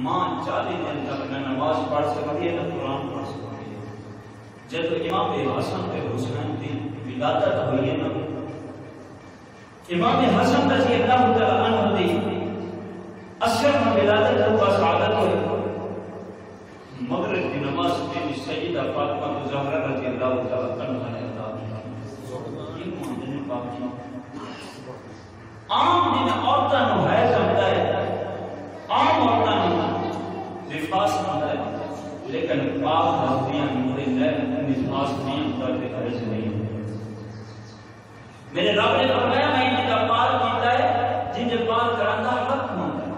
ماں 40 دن تک نہ نماز پڑھ سکتی ہے نہ قرآن پڑھ سکتی ہے. جب امام حسن تے حسین کی ولادت ہوئی ہے نا، امام حسن رضی اللہ تعالی عنہ دی اصل میں ولادت کو سعادت ہوئی. مغرب کی نماز میں سیدہ فاطمہ زہرا رضی اللہ تعالی عنہا نے ادا کی. یہ مومن پاک کی عام دن عورتوں کو حیض ہوتا ہے، عام عورتوں کو نفاس ہوتا ہے، لیکن پاک ہستیاں نور نفاس نہیں ہوتا کہ حیض نہیں ہوتا. میرے رب نے فرمایا میں ان کا پال کیتا ہے جن کے پال کرنا حق ہوتا ہے.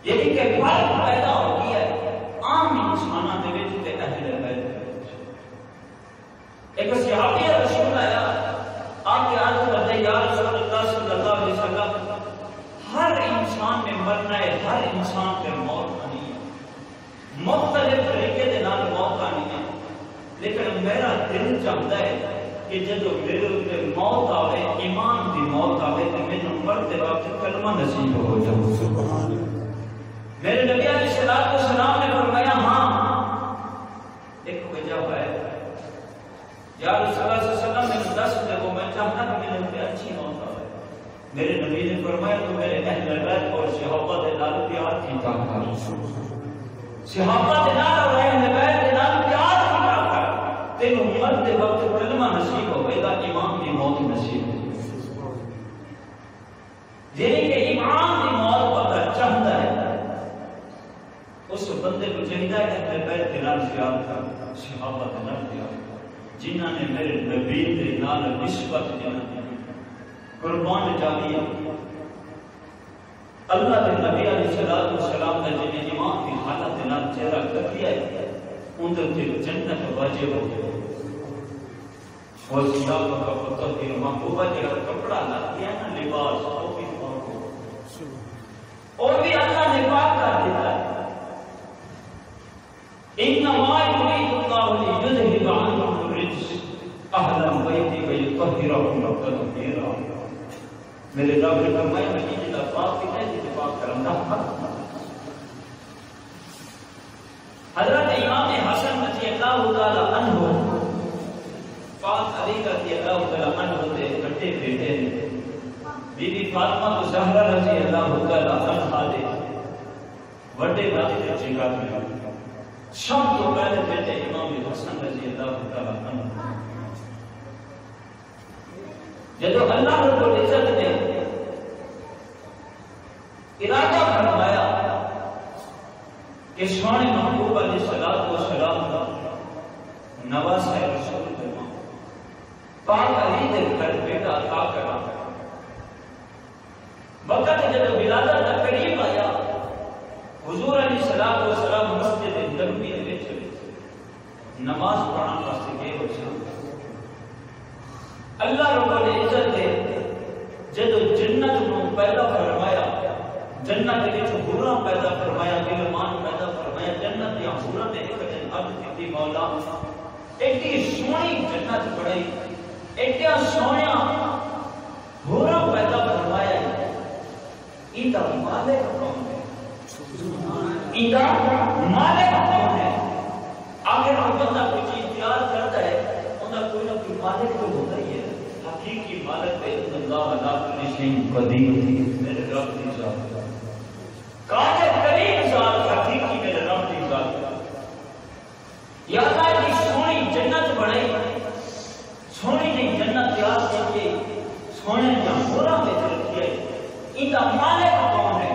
یعنی کہ فرق پیدا ہو گیا ہے عام انسانوں کے وچ تے اہل بیت دے وچ. ایک صحابی رسول آیا آپ کے عرض کرتے یا رسول اللہ صلی اللہ علیہ وسلم ہر انسان میں مرنا ہے، ہر انسان پہ موت آنی ہے، مختلف طریقے دے نال موت آنی ہے، لیکن میرا دل چاہتا ہے کہ جب میرے اوپر موت آوے، ایمان دی موت آوے تو مینوں مرتے وقت کلمہ نصیب ہو جائے. سبحان اللہ. میرے نبی علیہ السلام نے فرمایا ہاں ایک وجہ ہے یا رسول اللہ صلی اللہ علیہ وسلم نے دس دیکھو میں چاہتا کہ میرے اوپر اچھی موت آوے. میرے نبی نے فرمایا تو میرے اہل بیت اور صحابہ دے نال پیار کیتا کر. صحابہ دے نال اور اہل بیت دے نال پیار کیتا کر، تینوں مرتے وقت کلمہ نصیب ہوئے گا، ایمان کی موت نصیب ہوگی. یعنی کہ ایمان کی موت بندہ چاہتا ہے اس بندے کو چاہیے کہ اہل بیت دے نال پیار کر، صحابہ دے نال پیار کر جنہاں نے میرے نبی دے نال نسبت جنہاں قربان جاوی. اللہ کے نبی علیہ السلام نے جنہیں ایمان کی حالت دے نال چہرہ کر دیا ہے ان دے جنت واجب ہو گئے. اور سیاب کا پتہ کہ محبوبہ جگہ کپڑا لگ گیا نا لباس وہ بھی پاک ہو اور بھی اللہ نے پاک کر دیتا ہے. انما یرید اللہ لیذھب عنکم الرجس اہل بیت ویطہرکم تطہیرا. میرے رب نے فرمایا میں یہ جدا پاک کی ہے جدا پاک کرنا حق. حضرت امام حسن رضی اللہ تعالی عنہ پاک علی رضی اللہ تعالی عنہ دے بڑے بیٹے نے بی بی فاطمہ زہرا رضی اللہ تعالی عنہا دے بڑے بیٹے جگہ میں سب تو پہلے بیٹے امام حسن رضی اللہ تعالی عنہ. جب اللہ رب العزت نے ارادہ فرمایا کہ سونے محبوب علیہ السلام کا نواز ہے رسول اللہ پاک علی دے گھر بیٹا عطا کرا. وقت جب ولادت کا قریب آیا حضور علیہ السلام مسجد نبوی میں نماز پڑھنے واسطے گئے ہو. اللہ رب العزت نے جب جنت کو پیدا فرمایا، جنت کے وچ حوراں پیدا فرمایا، غلمان پیدا فرمایا، جنت دی حوراں نے ایک دن عرض کیتی مولا ایڈی سونی جنت بڑی، ایڈا سونیا حوراں پیدا فرمایا، ایندا مالک کون ہے؟ ایندا مالک کون ہے؟ آخر ہم بندہ کوئی چیز تیار کرتا ہے انہاں کوئی نہ کوئی مالک تو ہوتا ہی ہے. حقیقی مالک ہے اللہ لا کل شیء قدیر. میرے رب کی ذات قادر کریم ذات حقیقی میرے رب کی ذات. یا اللہ کی سونی جنت بنائی، سونی نہیں جنت تیار کی گئی، سونے کا پورا میں رکھی ہے، ان کا مالک کون ہے؟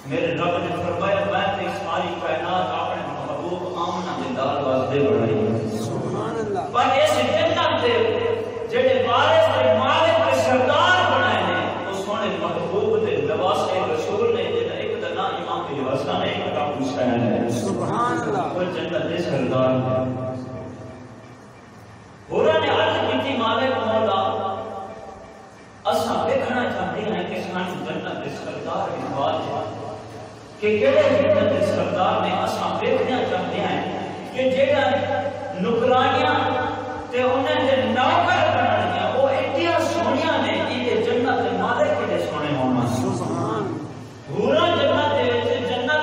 میرے رب نے فرمایا میں تے ساری کائنات اپنے محبوب آمنہ دے دار واسطے بنائی. سبحان اللہ. پر اس جنت دے جڑے وارث تے مالک تے سردار بنائے نے وہ سونے محبوب دے لباس رسول نے جڑا ایک دا نام امام کے واسطہ نہیں پتا حسین ہے. سبحان اللہ. وہ جنت دے سردار ہے. ہورا نے عرض کی مالک مولا اساں دیکھنا چاہتے ہیں کہ سانو جنت دے سردار کی بات ہے کہ کہڑے جنت دے سردار نے اساں دیکھنا چاہتے ہیں کہ جڑا نکرانیاں تے انہیں دے نوکر بنانیاں وہ ایڈیاں سونیاں نے یہ جنت دے مالک کے سونے ہونا. سبحان. ہورا جنت دے جنت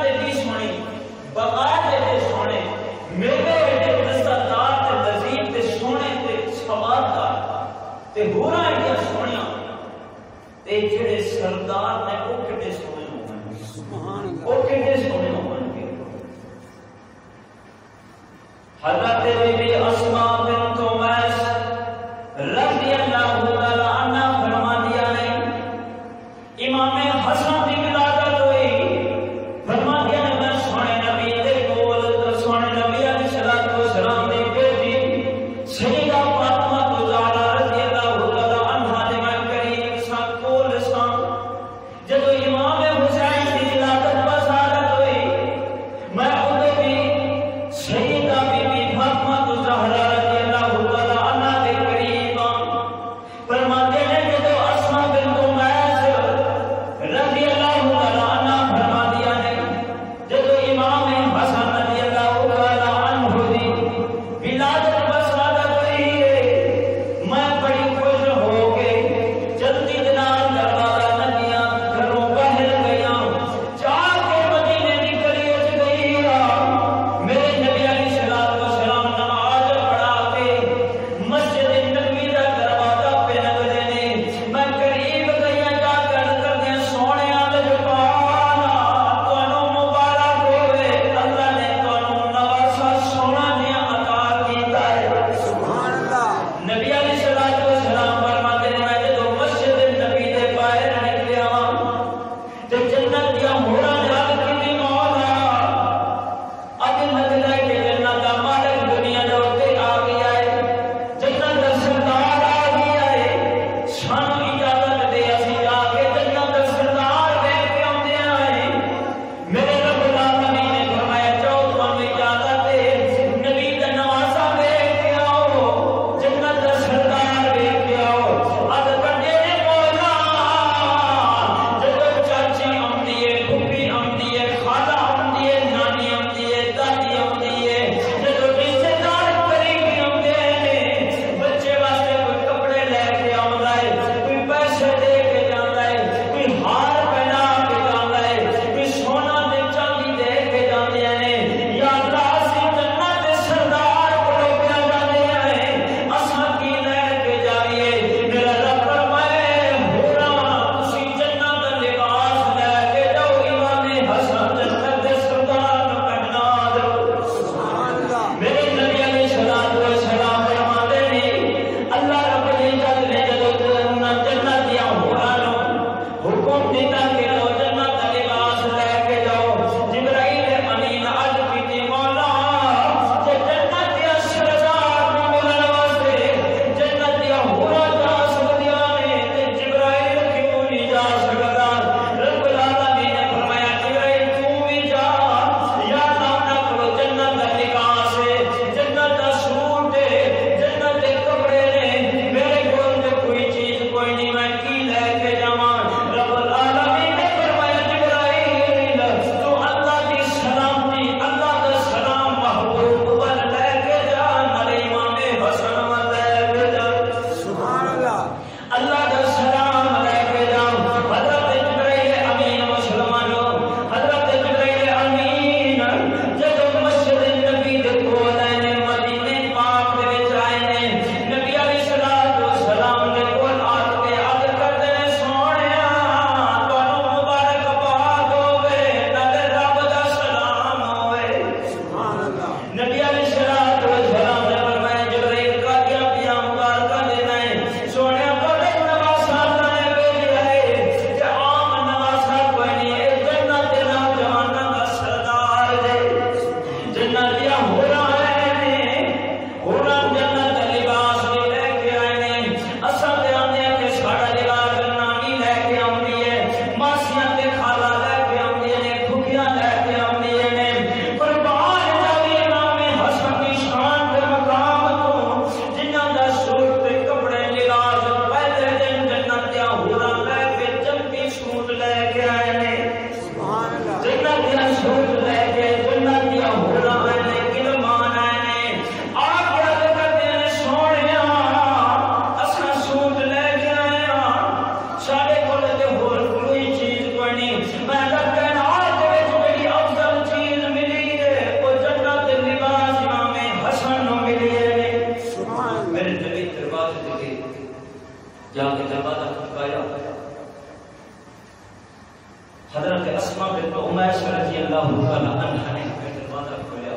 حضرت اسماء بنت عمیس رضی اللہ تعالی عنہا نے دروازہ کھولیا،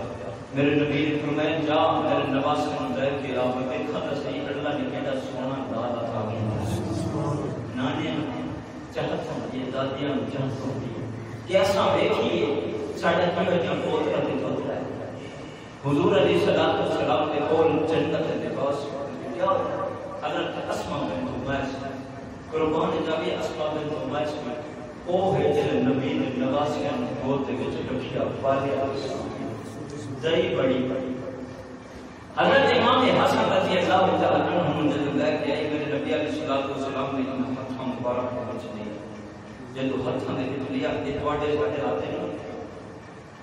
میرے نبی نے فرمایا جا میرے نواز کو دے کے آ، میں دیکھا تو صحیح اللہ نے کہا سونا داد عطا کیا، نانے چاہتا ہوں یہ دادیاں چاہتا ہوں کہ ایسا دیکھیے ساڑھے کیوں بہت کرتے ہوتا ہے حضور علیہ الصلوۃ والسلام کے قول جنت کے پاس کیا حضرت اسماء بنت عمیس قربان جاوی اسماء بنت عمیس میں وہ ہے جن نبی نے نواسیاں گود کے وچ رکھیا پالیا زئی بڑی حضرت امام حسن رضی اللہ تعالی عنہ نے لے کے آئے میرے نبی علیہ الصلوۃ والسلام نے ہاتھوں مبارک وچ لیا جدو ہاتھوں دے وچ لیا کہ تواڈے ساڈے ہاتھ نہیں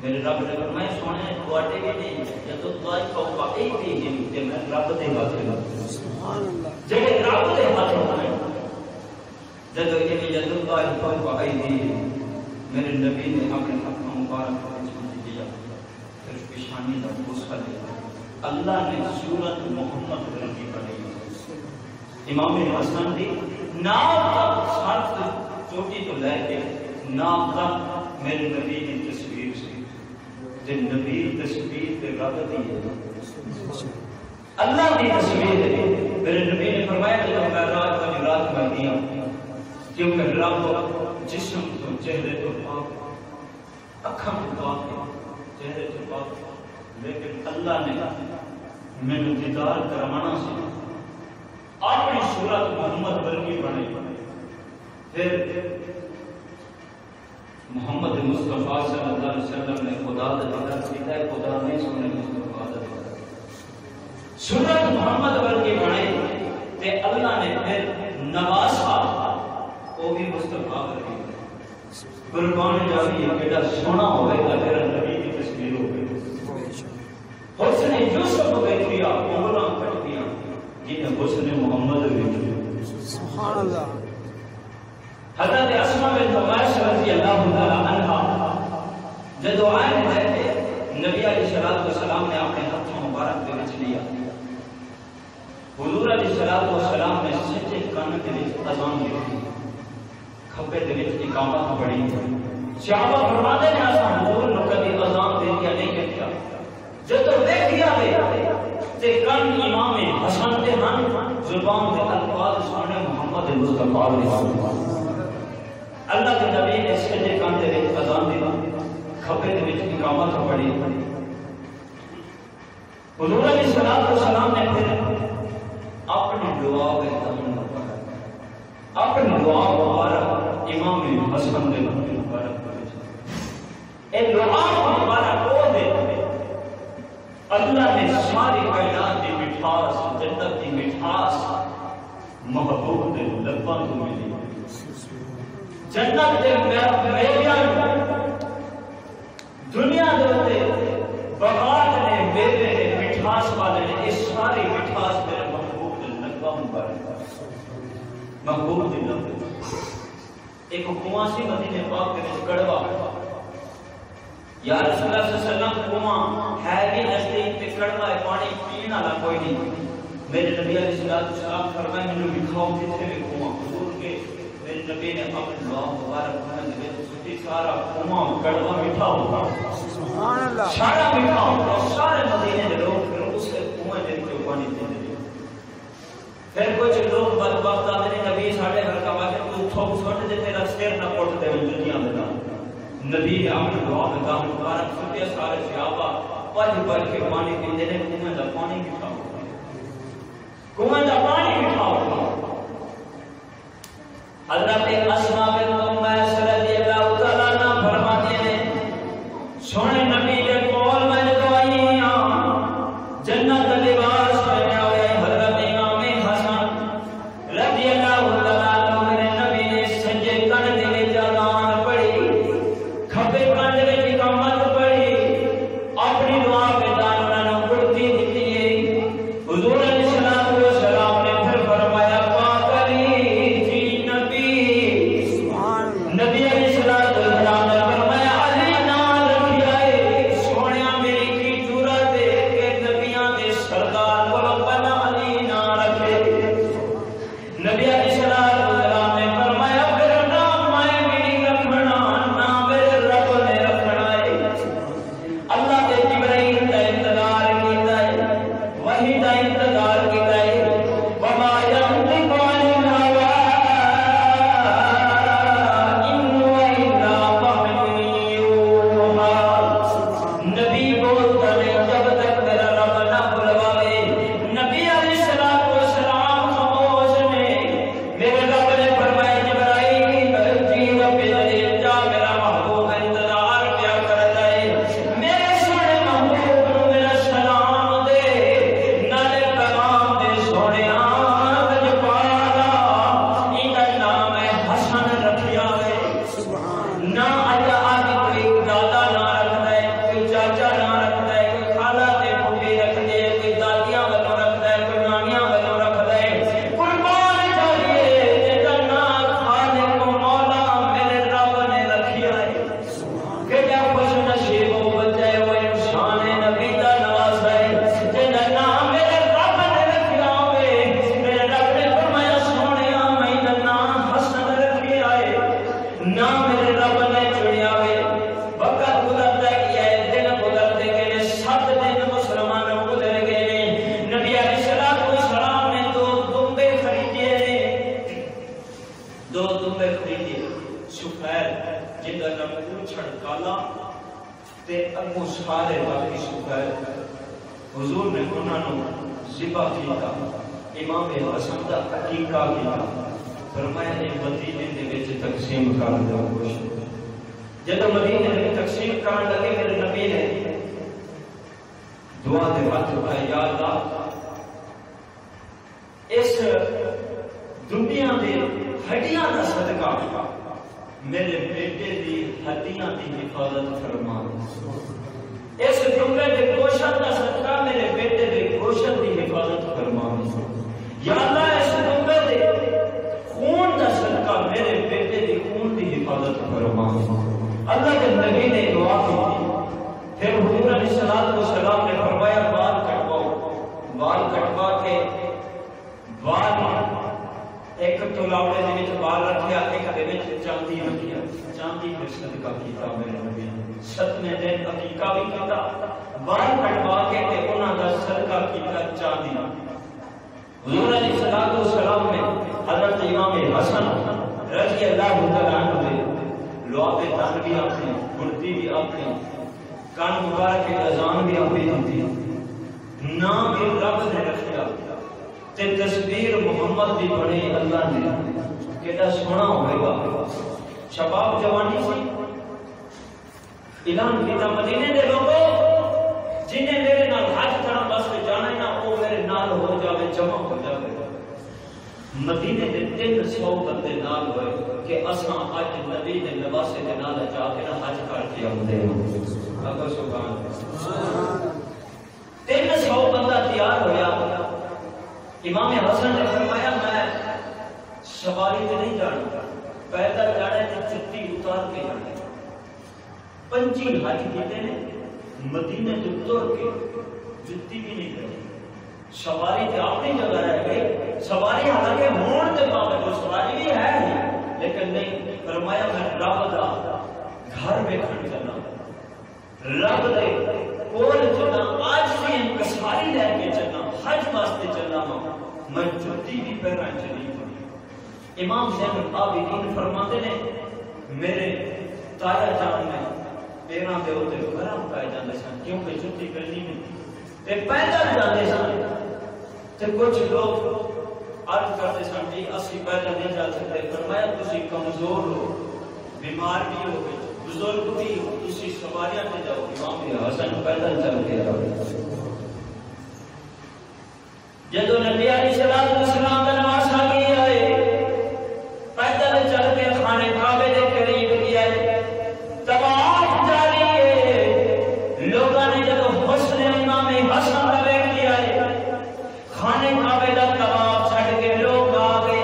میرے رب نے فرمایا سونے تواڈے بھی نہیں جدو دعا توبہ ایک بھی نہیں کہ میں رب دے ہاتھ میں سبحان اللہ جڑے رب دے ہاتھ میں جدو یہ جدو دعا توبہ آئی دی میرے نبی نے اپنے ہاتھوں مبارک وچ لیا پھر پیشانی دا بوسہ لیا اللہ نے سورت محمد رضی پڑھی امام حسن دی نام تک ساتھ چوٹی تو لے کے نام تک میرے نبی کی تصویر سی جن نبی تصویر تے رب دی اللہ کی تصویر ہے میرے نبی نے فرمایا کہ میں رات والی رات میں دیا کیونکہ رب جسم تو چہرے تو پاک اکھاں تو پاک چہرے تو پاک لیکن اللہ نے میں نے دیدار کروانا سی اپنی صورت محمد ورگی بنے پھر محمد مصطفیٰ صلی اللہ علیہ وسلم نے خدا کا دیدار کیا ہے خدا نے سونے مصطفیٰ کا دیدار صورت محمد ورگی بنے تے اللہ نے پھر نواسا وہ بھی مصطفیٰ ورگی قربان جاوی کیڑا سونا ہوئے گا تیرا نبی کی تصویر ہوئے حسن یوسف بیٹھیا عمرہ کٹیا جنہیں حسن محمد بیٹھیا سبحان اللہ حضرت اسماء بنت عمیس رضی اللہ تعالی عنہا جدو آئے تھے نبی علیہ الصلوۃ والسلام نے اپنے ہاتھوں مبارک دے وچ لیا حضور علیہ الصلوۃ والسلام نے سچے کان دے وچ اذان دی کھبے دے وچ اقامت پڑھی صحابہ فرماتے ہیں اساں حضور نو کبھی اذان دے دیا نہیں کیتا جدو دیکھیا تے کان امام حسن دے ہن زبان دے الفاظ سنے محمد مصطفیٰ نے اللہ کے نبی نے سجدے کان دے وچ اذان دی کھبے دے وچ اقامت پڑھی حضور علیہ الصلوۃ والسلام نے پھر اپنی دعا کے تمنا پڑھا اپنی دعا مبارک امام حسن دے مبارک پڑھی اے دعا مبارک وہ دے اللہ نے ساری کائنات کی مٹھاس جنت کی مٹھاس محبوب دے لباں تو ملی جنت دے میویاں دنیا دے بغات نے میوے نے مٹھاس والے نے اس ساری مٹھاس میرے محبوب دے لباں مبارک محبوب دے لباں ایک کنواں سی مدینے پاک کے وچ کڑوا یا رسول اللہ صلی اللہ علیہ وسلم کنواں ہے بھی نزدیک تے کڑوا ہے پانی پینے والا کوئی نہیں میرے نبی علیہ الصلوۃ والسلام فرمایا مجھے دکھاؤ کتنے میں کنواں حضور کے میرے نبی نے اپنے دعا مبارک میں سٹی سارا کنواں کڑوا میٹھا ہوگا سبحان اللہ سارا میٹھا ہوگا سارے مدینے کے لوگ پھر اس کے کنویں دے کے پانی پیتے تھے پھر کچھ لوگ بدبخت آتے ہیں نبی ساڑھے گھر کا واقعہ کوئی تھوک سوٹ دے تیرا سیر نہ پڑھ دے دنیا میں نبی نے اپنی دعا میں کہا مبارک چھٹے سارے صحابہ پج کے پانی پیندے نے کنویں دا پانی میٹھا ہوگا کنویں دا پانی میٹھا ہوگا حضرت اسماء بنت عمیس رضی اللہ تعالی عنہ فرماتے ہیں سونے نبی کے قول میں تو آئیاں جنت کا لباس پہنے ہوئے حضرت امام حسن رضی اللہ تعالی عنہ میرے نبی نے سجدے کر دے وچ اذان پڑھی کھبے کان دے وچ اقامت پڑھی اپنی دعا پہ دان انہاں نوں پڑھتی دتی ہے حضور علیہ الصلوۃ والسلام نے پھر فرمایا پاک علی جی نبی سن کالا تے اگوں سارے باقی سفید حضور نے انہوں ذبح کیا امام حسن دا عقیقہ کیا فرمایا یہ مدینے دے وچ تقسیم کر دو جب مدینے میں تقسیم کرنے لگے میرے نبی نے دعا دے ہاتھ اٹھائے یا اللہ اس دنیا دے ہڈیاں دا صدقہ میرے بیٹے دی ہڈیاں دی حفاظت فرما اس دنیا دے گوشت دا صدقہ میرے بیٹے دے گوشت دی حفاظت فرما یا اللہ اس دنیا دے خون دا صدقہ میرے بیٹے دی خون دی حفاظت فرما اللہ کے نبی نے دعا کی پھر حضور علیہ السلام نے فرمایا بال کٹواؤ بال کٹوا کے بال ایک تولاوڑے دے وچ بال رکھیا ایک دے وچ چاندی رکھیا چاندی پہ صدقہ کیتا میرے نبی نے ستویں دن عقیقہ بھی کیتا بال کٹوا کے تے انہاں دا صدقہ کیتا چاندی حضور علیہ السلام نے حضرت امام حسن رضی اللہ تعالی عنہ دے لوابے دان بھی اپنے گھڑتی بھی اپنے کان مبارک کی اذان بھی اپنی ہوتی نام بھی رب نے رکھیا تے تصویر محمد دی بڑی اللہ نے کیڑا سونا ہوئے گا شباب جوانی سی اعلان کیتا مدینے دے لوگوں جنہیں میرے نال حج کرنا بس جانا ہے نا وہ میرے نال ہو جاوے جمع ہو جاوے مدینے دے 300 بندے نال ہوئے کہ اساں اج نبی دے لباسے دے نال جا کے نہ حج کر کے آندے ہوں اگر سبحان اللہ 300 بندہ تیار ہویا امام حسن نے فرمایا میں سواری تے نہیں جانا پیدل جانا تے جُتی اتار کے جانا 25 حج کیتے نے مدینے تو تر کے جُتی بھی نہیں کرنی سواری تے اپنی جگہ رہ گئی سواری حالانکہ ہون تے باوجود سواری بھی ہے ہی لیکن نہیں فرمایا میں رب دا گھر ویکھن چلنا رب دے کول چلنا آج بھی انکساری لے کے چلنا حج واسطے چلنا میں جُتی بھی پہنا چلی امام زین العابدین فرماتے نے میرے تایا جان میں پیراں دے اوتے گرم پائے جاندے سن کیونکہ جُتی پہنی نہیں تے پیدل جاندے سن تے کچھ لوگ عرض کرتے سن جی اسی پیدل نہیں جا سکتے فرمایا تسی کمزور ہو بیمار بھی ہو بزرگ بھی ہو تسی سواریاں تے جاؤ امام حسن پیدل چل کے آؤ جدو نبی علیہ السلام کا نواز آگی آئے پیدل چل کے خانے کعبے دے قریب گیا طواف جاری ہے لوگوں نے جدو حسن امام حسن کا دیکھ لیا خانے کعبے دا طواف چھڑ کے لوگ آ گئے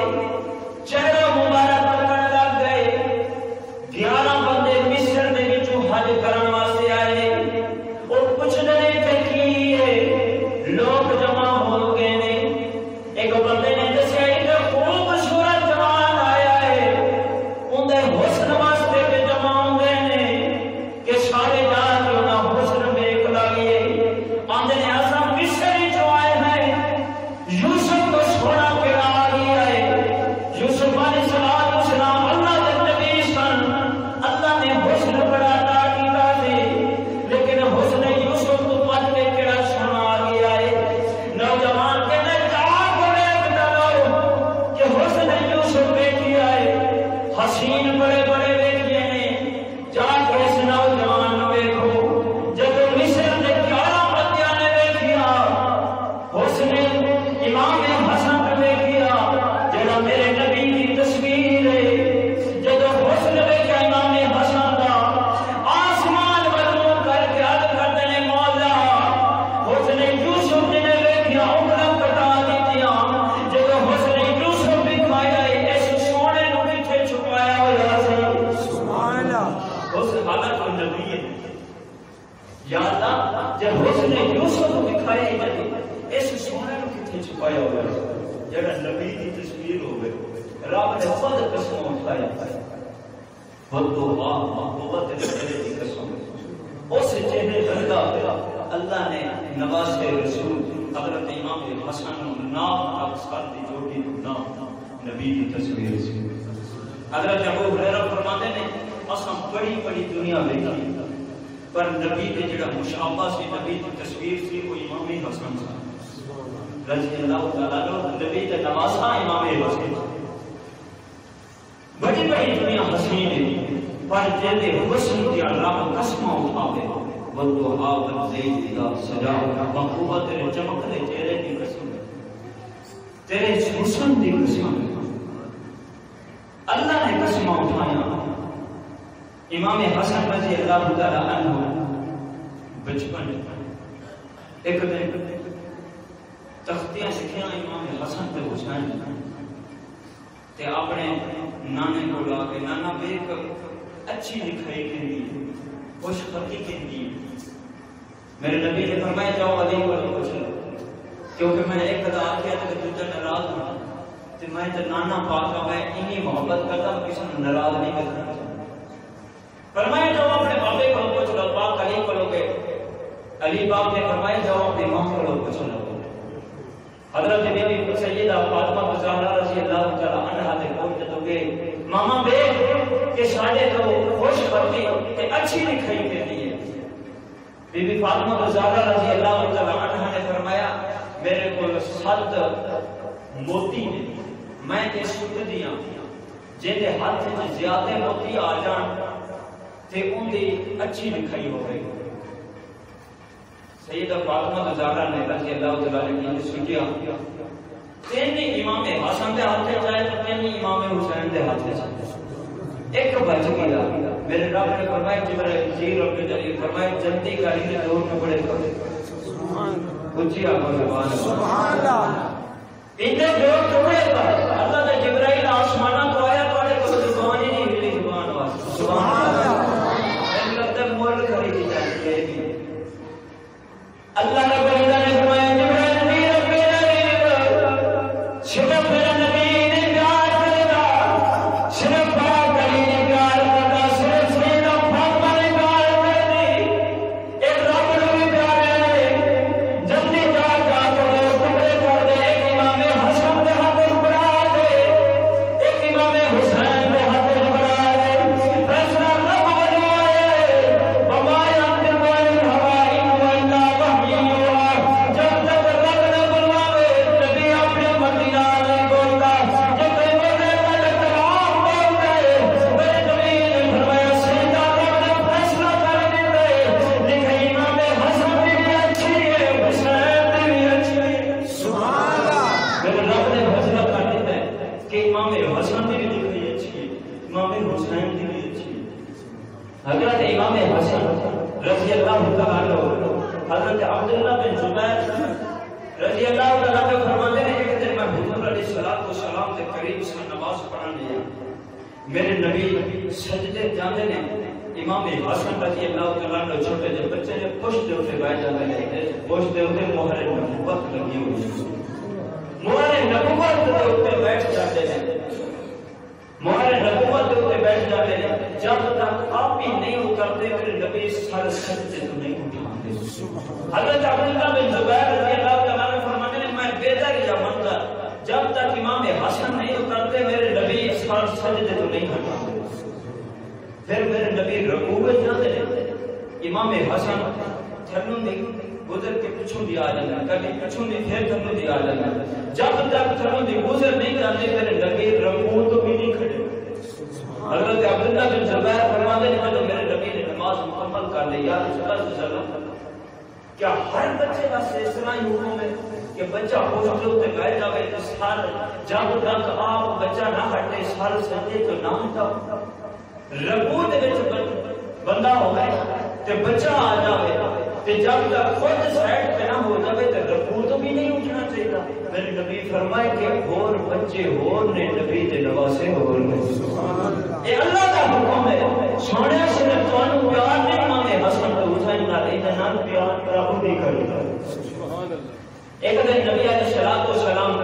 چہرہ مبارک پکڑ لگ گئے 11 بندے مصر دے وچوں حج کرن واسطے آئے وہ کچھ نہیں تھے کی لوگ جمع ہو گئے نے ایک بندے نے دسیا ایک خوبصورت جوان آیا ہے اندے حسن واسطے کے جمع ہو گئے نے کہ سارے جا کے انہاں حسن دیکھ لائیے آندے نے ایسا مصر ہی جو آئے ہیں یوسف کو سونا پڑا گیا ہے یوسف علیہ السلام اللہ کے نبی سن اللہ نے حسن بڑا عطا کیتا سی لیکن حسن یوسف کو پڑھ کے کیڑا سونا آ گیا ہے نوجوان کے نے جاگ دیکھ ڈالو کہ حسن یوسف بیٹھی آئے حسین بڑے بڑے بیٹھے نے جا کے اس نوجوان نو دیکھو جب مصر کے 11 بندیاں نے دیکھیا حسن امام حسن نے دیکھیا جڑا میرے نبی کی تصویر ہے جب حسن دیکھا امام حسن دا آسمان بدلوں کر کے عرض کرتے نے مولا حسن یوسف نے دیکھیا انگلیاں کٹا دیتیاں جب حسن یوسف دکھایا اس سونے نو کتے چھپایا ہوا سی سبحان اللہ اس حالت کو نبی ہے یا اللہ جب حسن یوسف دکھایا جب اس سونے نو کتے چھپایا ہوا سی جڑا نبی کی تصویر ہوئے رب نے خود قسم اٹھایا والدعاء محبوبت نبی کی قسم اس چہرے بندہ اللہ نے نواز رسول حضرت امام حسن نام اکثر دی جوڑی نام نبی کی تصویر سے حضرت ابو ہریرہ فرماتے ہیں اساں بڑی بڑی دنیا دیکھی پر نبی دے جڑا مشابہ سی نبی دی تصویر سی وہ امام حسن سی رضی اللہ تعالیٰ عنہ نبی دے نواسا امام حسن بڑی بڑی دنیا حسین ہے پر جیدے حسن کی اللہ قسمہ اٹھاوے والدعا والزید اذا سجا محبوبہ تیرے چمک دے چہرے کی قسم تیرے حسن دی قسم اللہ نے قسمہ اٹھایا امام حسن رضی اللہ تعالیٰ عنہ بچپن ایک دن تختیاں سکھیاں امام حسن تے حسین تے اپنے نانے کو لا کے نانا بیک اچھی لکھائی کہندی خوش خطی کہندی میرے نبی نے فرمایا جاؤ علی کو پوچھو کیونکہ میں نے ایک قضا کیا تھا کہ تجھے ناراض ہوں تو میں تو نانا پاکا میں انہی محبت کرتا ہوں کسی نے ناراض نہیں کرنا فرمایا جاؤ اپنے بابے کو پوچھ لو پاک علی کو لو گئے علی باپ نے فرمایا جاؤ اپنے ماں کو لو پوچھ لو حضرت بیوی سیدہ فاطمہ زہرا رضی اللہ تعالی عنہا دے کول جدوں گئے ماما بے کہ ساڈے تو خوش بختی تے اچھی لکھائی کہندی ہے بی بی فاطمہ زہرا رضی اللہ تعالی عنہا نے فرمایا میرے کول 7 موتی نے میں تے سٹ دیاں جے ہاتھ وچ زیادہ موتی آ جان تے ان دی اچھی لکھائی ہو گئی سیدہ فاطمہ زہرا نے رضی اللہ تعالی عنہ سٹیا تین امام حسن دے ہاتھ چاہے تو تین امام حسین دے ہاتھ چاہے ایک بچ گیا میرے رب نے فرمایا جبرائیل جی رب جلیل فرمایا جلدی کاری کے دور میں بڑے کرے اچھی آقا سبحان اللہ انہیں جوڑ توڑے پر اللہ نے جبرائیل آسمانہ کو آیا تو آنے کو زبان ہی نہیں ملی زبان واسطہ سبحان اللہ میں لگتا ہے مول کری دی جاتی ہے اللہ رب العزت نے فرمایا جبرائیل بھی رب العالمین صرف میرا نبی نے پیار کرے گا صرف پاک علی نے پیار کرتا صرف سیدہ فاطمہ نے پیار کر دی ایک رب نے بھی پیار ہے جلدی جا کے ٹکڑے کر دے ایک امام حسن کے ہاتھ بڑھا دے ایک امام حسین کے ہاتھ بڑھا دے فیصلہ رب بنائے بمایا اندر والی ہوائی مولا وحی جب تک رب نہ بناوے نبی اپنے مدینہ نہیں بولتا جب میرے ملک تمام بول گئے میرے نبی نے فرمایا سیدہ رب نے فیصلہ کر دے لکھے امام حسن بھی اچھی ہے حسین بھی اچھی ہے سبحان اللہ میرے رب نے فیصلہ کر دیا ہے کہ امام حسن بھی لکھی اچھی ہے امام حسین بھی اچھی ہے حضرت امام حسن رضی اللہ تعالی عنہ حضرت عبداللہ بن زبیر رضی اللہ تعالی عنہ فرماتے ہیں کہ جب میں حضور علیہ الصلوۃ والسلام کے قریب سے نماز پڑھنے گیا میرے نبی سجدے جاندے نے امام حسن رضی اللہ تعالی عنہ چھوٹے جب بچے نے پشت دے اوپر بیٹھ جاندے نے پشت دے اوپر مہر نبوت لگی ہوئی مہر نبوت دے اوپر بیٹھ جاتے ہیں مہر نبوت دے اوپر بیٹھ جاتے ہیں جب تک آپ ہی نہیں اترتے میرے نبی سر سجدے تو نہیں اٹھاتے حضرت عبداللہ بن زبیر رضی اللہ تعالیٰ عنہ فرماتے ہیں میں بیدار یا منظر جب تک امام حسن نہیں اترتے میرے نبی سر سجدے تو نہیں ہٹاتے پھر میرے نبی رکوع میں جاتے ہیں امام حسن تھلوں دی گزر کے پچھوں دی آ جانا کبھی پچھوں دی پھر تھلوں دی آ جانا جب تک تھلوں دی گزر نہیں جاتے میرے نبی رکوع تو بھی نہیں کھڑے حضرت عبداللہ بن زبیر فرماتے ہیں جب میرے نبی نے نماز مکمل کر لی یا رسول اللہ صلی اللہ علیہ وسلم کیا ہر بچے کا سلسلہ ہی حکم ہے کہ بچہ پوچھ لو تے بیٹھ جاوے تو سر جب تک آپ بچہ نہ ہٹے سر سجدے تو نہ ہٹاؤ رکوع دے وچ بندہ ہوے تے بچہ آ جاوے تے جب تک خود سائڈ پہ نہ ہو جاوے تے رکوع تو بھی نہیں اٹھنا چاہیے میرے نبی فرمائے کہ اور بچے اور نے نبی دے نواسے اور نے اے اللہ کا حکم ہے سونے سے تانوں پیار نہیں امام حسن تے حسین نال اے نال پیار رب دی کردا سبحان اللہ ایک دن نبی علیہ الصلوۃ والسلام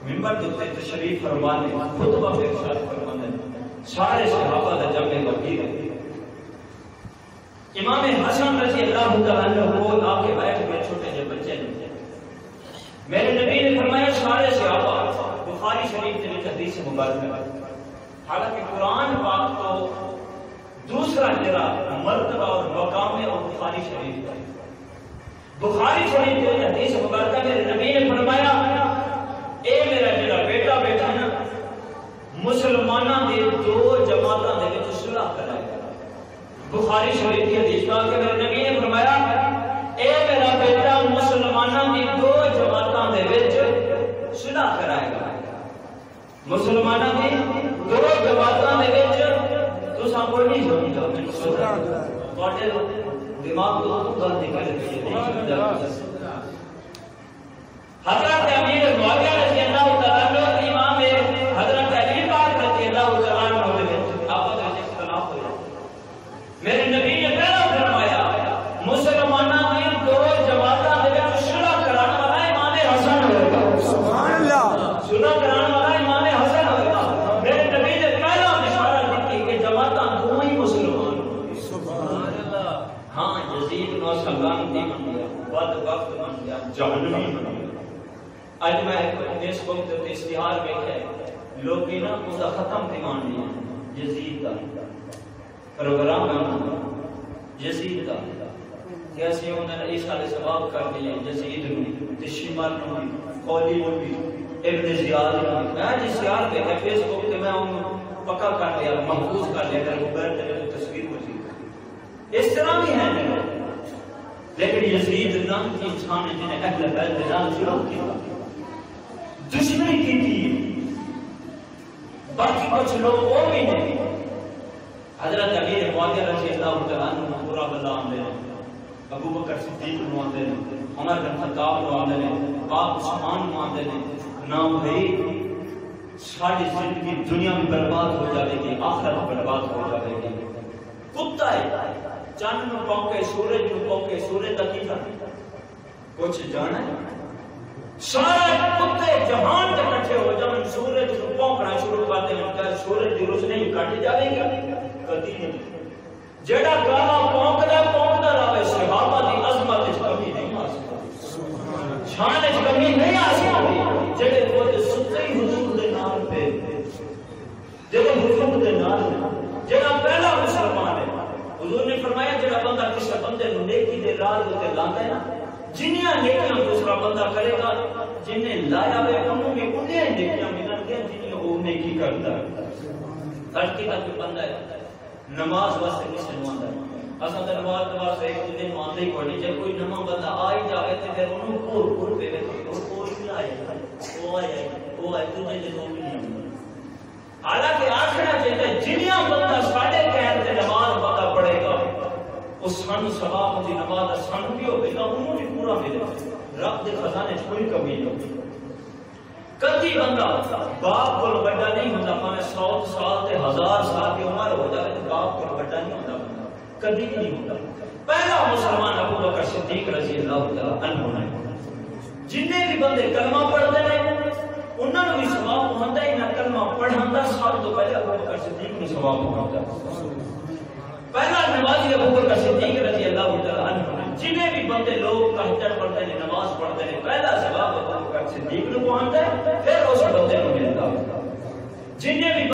منبر تے تشریف فرمانے خطبہ پہ ارشاد فرمانے سارے صحابہ دا جمع وکیل امام حسن رضی اللہ تعالی عنہ کو آ کے بیٹھ گئے چھوٹے سے بچے نے میرے نبی نے فرمایا سارے صحابہ بخاری شریف کے حدیث مبارک ہے حالانکہ قرآن پاک تو دوسرا جرا مرتبہ اور مقام ہے اور بخاری شریف کا بخاری شریف کے حدیث مبارکہ میں نبی نے فرمایا اے میرا جڑا بیٹا بیٹھا نا مسلمانوں دے دو جماعتوں دے وچ صلح کرائے گا بخاری شریف کی حدیث پاک میں نبی نے فرمایا اے میرا بیٹا مسلمانوں دی دو جماعتوں دے وچ صلح کرائے گا مسلمانوں دی دو جماعتوں دے وچ تو سب کوئی نہیں سمجھدا میں تواڈے دماغ کو گل نکل گئی حضرت امیر معاویہ رضی اللہ تعالی عنہ امام حضرت علی پاک رضی اللہ تعالی عنہ نے آپس میں اختلاف ہوا میرے نبی نے پہلا فرمایا مسلمانوں کی دو جماعتوں دے وچ صلح کرانے والا امام حسن ہوگا سبحان اللہ صلح کرانے والا امام حسن ہوگا میرے نبی نے پہلا اشارہ کی کہ جماعتاں دو ہی مسلمان سبحان اللہ ہاں یزید نو سلام دی من گیا بد وقت من گیا جہنمی من گیا اج میں اس وقت تے اشتہار ویکھیا لوگ نا اس دا ختم دیوان نہیں یزید دا پروگرام ہے یزید دا کہ اسی انہاں نے عیسیٰ علیہ السلام کر دیا یزید نو تے شمال نو قولی نو بھی ابن زیاد نو میں جس یار پہ فیس بک تے میں ان پکا کر لیا محفوظ کر لیا کہ موبائل تے تصویر موجود اس طرح بھی ہیں لیکن یزید نام کی انسان جنہیں اہل بیت کے نام شروع کیا دشمنی کی تھی باقی کچھ لوگ وہ بھی نہیں حضرت امیر معاویہ رضی اللہ تعالیٰ عنہ پورا بلا آندے ہیں ابو بکر صدیق نو آندے ہیں عمر بن خطاب نو آندے ہیں آپ عثمان نو آندے ہیں نام بھائی ساری زندگی دنیا میں برباد ہو جائے گی آخرت برباد ہو جائے گی کتا ہے چاند نو پونکے سورج نو پونکے سورج تک ہی کچھ جانا ہے سارا کتے جہان کے کٹھے ہو جائیں سورج کو پونکنا شروع کرتے ہیں کہ سورج کی روشنی کٹ جائے گا کدی نہیں جڑا گالا پونکدا رہے صحابہ دی عظمت وچ کمی نہیں آ سکتی شان وچ کمی نہیں آ سکتی جڑے خود سچے حضور دے نال پہ جڑے حضور دے نال جڑا پہلا مسلمان ہے حضور نے فرمایا جڑا بندہ کسی بندے نو نیکی دے راہ تے لاندا ہے نا جنیاں نیکیاں دوسرا بندہ کرے گا جنہیں لایا ہوئے انہوں میں انہیں نیکیاں ملن گے جنہیں وہ نیکی کرتا ہے ترکی کا کوئی بندہ ہے نماز واسطے کسی نو آندا ہے اساں تے نماز واسطے ایک دن آندے ہی کوئی جب کوئی نواں بندہ آ ہی جاوے تے پھر انہوں کور پہ کور نہیں آئے وہ آئے تجھے دے دو بھی نہیں حالانکہ آخرا چاہیے جنیاں بندہ ساڑھے کہر تے نماز بندہ پڑھے گا اس سانو ثواب دی نماز سانو بھی ہوگی گا انہوں بھی پورا ملے رب دے خزانے کوئی کمی نہیں ہوگی کدی بندہ باپ کو بڑا نہیں ہوتا پاویں 100 سال تے 1000 سال کی عمر ہو جائے تو باپ کو بڑا نہیں ہوتا بندہ کبھی بھی نہیں ہوتا پہلا مسلمان ابو بکر صدیق رضی اللہ عنہ ہے جننے بھی بندے کلمہ پڑھتے ہیں انہوں نے بھی ثواب پہنچتا ہے نہ کلمہ پڑھن دا سب تو پہلے ابو بکر صدیق نے ثواب پہنچتا پہلا نمازی ابو بکر صدیق رضی اللہ تعالی عنہ جنہیں بھی بندے لوگ تہجد پڑھتے ہیں نماز پڑھتے ہیں پہلا ثواب ابو بکر صدیق کو پہنچتا ہے پھر اس بندے کو ملتا ہے جنہیں بھی